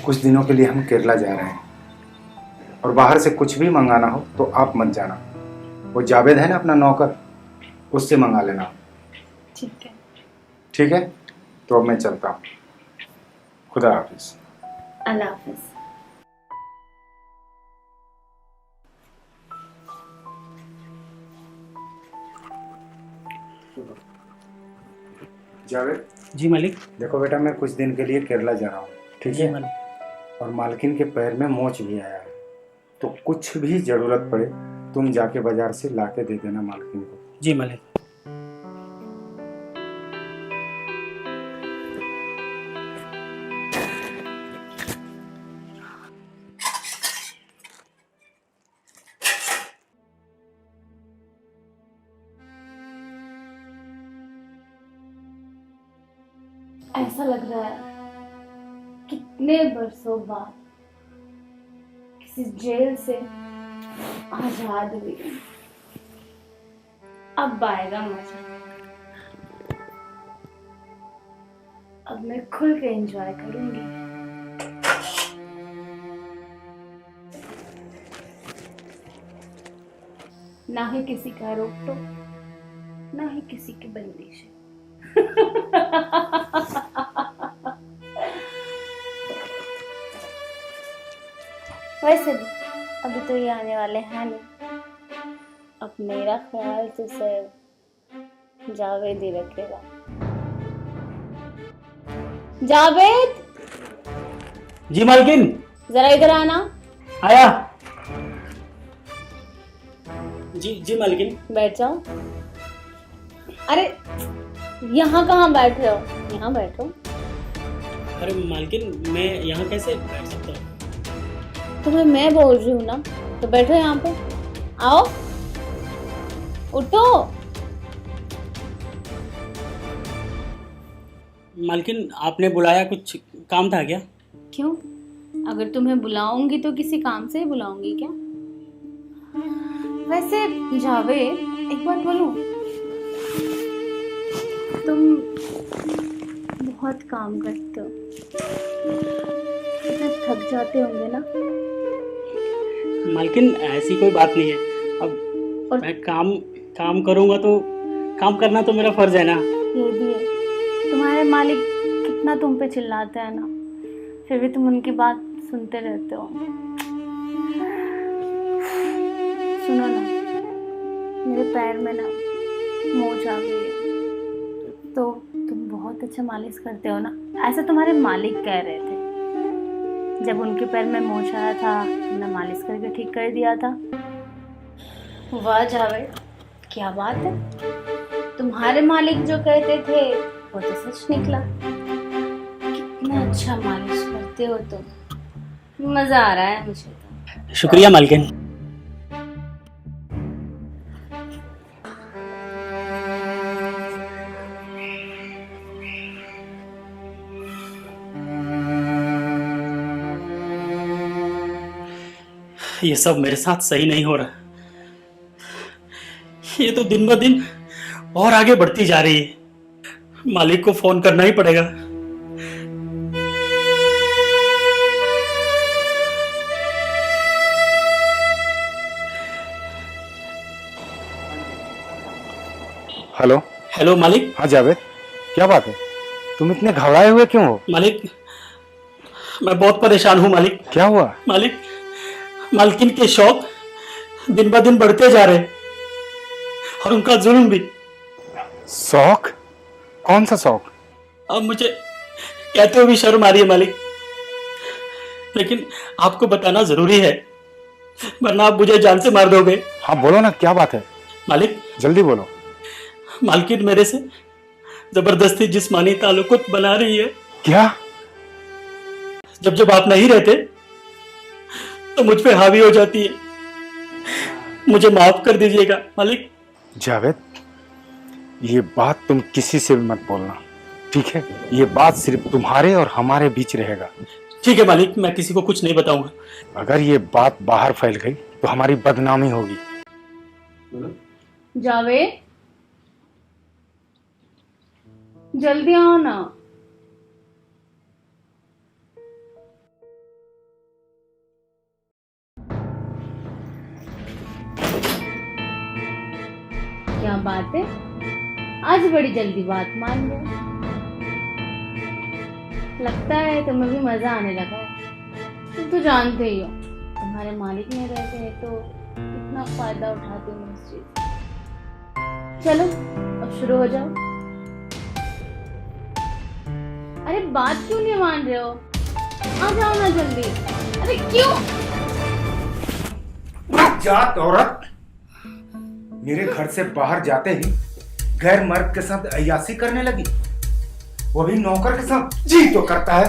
कुछ दिनों के लिए हम केरला जा रहे हैं और बाहर से कुछ भी मंगाना हो तो आप मत जाना। वो जावेद है ना अपना नौकर, उससे मंगा लेना। ठीक है। ठीक है, तो अब मैं चलता हूँ। खुदा हाफिज। अल्लाह हाफिज। जावेद, जी मालिक। देखो बेटा, मैं कुछ दिन के लिए केरला जा रहा हूँ, ठीक जी है? मालिक। और मालकिन के पैर में मोच भी आया है, तो कुछ भी ज़रूरत पड़े तुम जाके बाजार से ला के दे देना मालकिन को। जी मालिक। ऐसा लग रहा है कितने बरसों बाद किसी जेल से आजाद हुई हूं। अब आएगा मजा। अब मैं खुल के एंजॉय करूंगी। ना ही किसी का रोक टोक, ना ही किसी की बंदिश। वैसे भी अभी तो ये आने वाले हैं नहीं। अब मेरा ख्याल तो सिर्फ जावेद ही रखेगा। जावेद, जी मालकिन। जरा इधर आना। आया। जी मालकिन। बैठ जाओ। अरे यहाँ कहाँ बैठ रहे हो? यहाँ बैठो। अरे मालकिन, मैं यहाँ कैसे बैठ सकता हूँ? तुम्हें मैं बोल रही हूँ ना, तो बैठो यहाँ पे। आओ, उठो। मालकिन, आपने बुलाया, कुछ काम था क्या? क्यों? अगर तुम्हें बुलाऊंगी तो किसी काम से ही बुलाऊंगी क्या? वैसे जावेद, एक बात बोलूं, तुम बहुत काम करते हो, इतना थक जाते होंगे ना? मालकिन, ऐसी कोई बात नहीं है। अब और मैं काम करूँगा तो काम करना तो मेरा फर्ज है ना। ये भी है, तुम्हारे मालिक कितना तुम पे चिल्लाते हैं ना, फिर भी तुम उनकी बात सुनते रहते हो। सुनो ना, मेरे पैर में ना मोच आ गई है, तो तुम बहुत अच्छा मालिश करते हो ना, ऐसा तुम्हारे मालिक कह रहे थे। जब उनके पैर में मोच आया था, तुमने मालिश करके ठीक कर दिया था। वाह जावेद, क्या बात है। तुम्हारे मालिक जो कहते थे वो तो सच निकला। कितना अच्छा मालिश करते हो तुम, मजा आ रहा है मुझे तो। शुक्रिया मालकिन। ये सब मेरे साथ सही नहीं हो रहा। ये तो दिन ब दिन और आगे बढ़ती जा रही है। मालिक को फोन करना ही पड़ेगा। हेलो। हेलो मालिक। हाँ जावेद, क्या बात है? तुम इतने घबराए हुए क्यों हो? मालिक, मैं बहुत परेशान हूँ मालिक। क्या हुआ? मालिक, मालकिन के शौक दिन ब दिन बढ़ते जा रहे हैं और उनका जुल्म भी। शौक? कौन सा शौक? अब मुझे कहते हुए भी शर्म आ रही है मालिक, लेकिन आपको बताना जरूरी है, वरना आप मुझे जान से मार दोगे। हाँ बोलो ना, क्या बात है? मालिक, जल्दी बोलो। मालकिन मेरे से जबरदस्ती जिस्मानी ताल्लुक बना रही है। क्या? जब जब आप नहीं रहते तो मुझ पे हावी हो जाती है। मुझे माफ कर दीजिएगा मालिक। जावेद, ये बात तुम किसी से भी मत बोलना, ठीक है? ये बात सिर्फ तुम्हारे और हमारे बीच रहेगा। ठीक है मालिक, मैं किसी को कुछ नहीं बताऊंगा। अगर ये बात बाहर फैल गई तो हमारी बदनामी होगी। जावेद, जल्दी आओ ना। बात है, आज बड़ी जल्दी बात मान गए। लगता है तुम्हें भी मजा आने लगा है। तुम तो जानते ही हो, तुम्हारे मालिक नहीं रहते हैं तो इतना फायदा उठाते हो इस चीज से। चलो अब शुरू हो जाओ। अरे बात क्यों नहीं मान रहे हो? आ जाओ ना जल्दी। अरे क्यों? जात औरत, मेरे घर से बाहर जाते ही गैर मर्द के साथ अय्यासी करने लगी, वो भी नौकर के साथ। जी तो करता है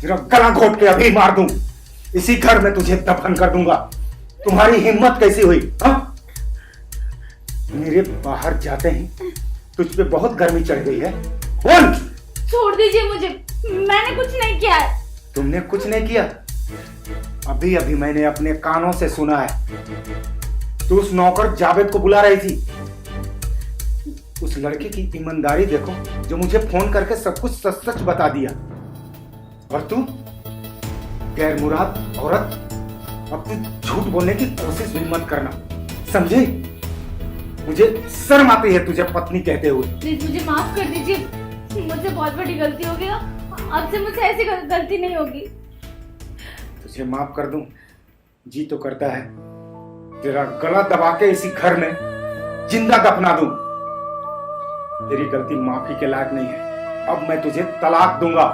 तेरा गला घोट के अभी मार दूं, इसी घर में तुझे दफन कर दूंगा। तुम्हारी हिम्मत कैसी हुई? हाँ, मेरे बाहर जाते ही तुझ पे बहुत गर्मी चढ़ गई है। बोल। छोड़ दीजिए मुझे, मैंने कुछ नहीं किया है। तुमने कुछ नहीं किया? अभी अभी मैंने अपने कानों से सुना है, तू उस नौकर जावेद को बुला रही थी। उस लड़के की ईमानदारी देखो, जो मुझे फोन करके सब कुछ सच सच बता दिया। और तू गैर मुराद औरत, अब तू झूठ बोलने की कोशिश भी मत करना, समझी? मुझे शर्म आती है तुझे पत्नी कहते हुए। प्लीज मुझे माफ कर दीजिए, मुझसे बहुत बड़ी गलती हो गई। अब से मुझसे ऐसी गलती नहीं होगी। तुझे माफ कर दूं, जी तो करता है तेरा गला दबा के इसी घर में जिंदा दफना दूं। तेरी गलती माफी के लायक नहीं है, अब मैं तुझे तलाक दूंगा।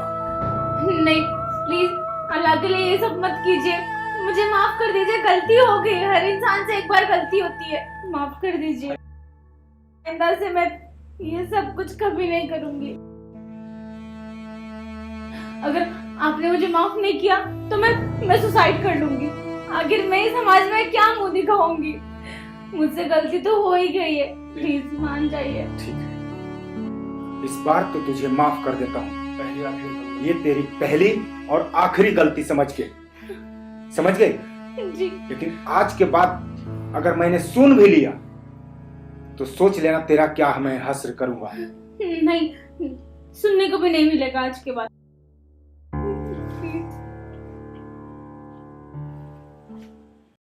नहीं प्लीज, अल्लाह के लिए ये सब मत कीजिए, मुझे माफ कर दीजिए। गलती हो गई, हर इंसान से एक बार गलती होती है, माफ कर दीजिए। आइंदा से मैं ये सब कुछ कभी नहीं करूंगी। अगर आपने मुझे माफ नहीं किया तो मैं सुसाइड कर लूंगी। आखिर मैं इस समाज में क्या मुंह दिखाऊंगी? मुझसे गलती तो हो ही गई है, प्लीज मान जाइए। ठीक है, इस बार तो तुझे माफ कर देता हूँ। ये तेरी पहली और आखिरी गलती समझ गई? जी। लेकिन आज के बाद अगर मैंने सुन भी लिया तो सोच लेना तेरा क्या मैं हश्र करूंगा। नहीं, सुनने को भी नहीं मिलेगा आज के बाद।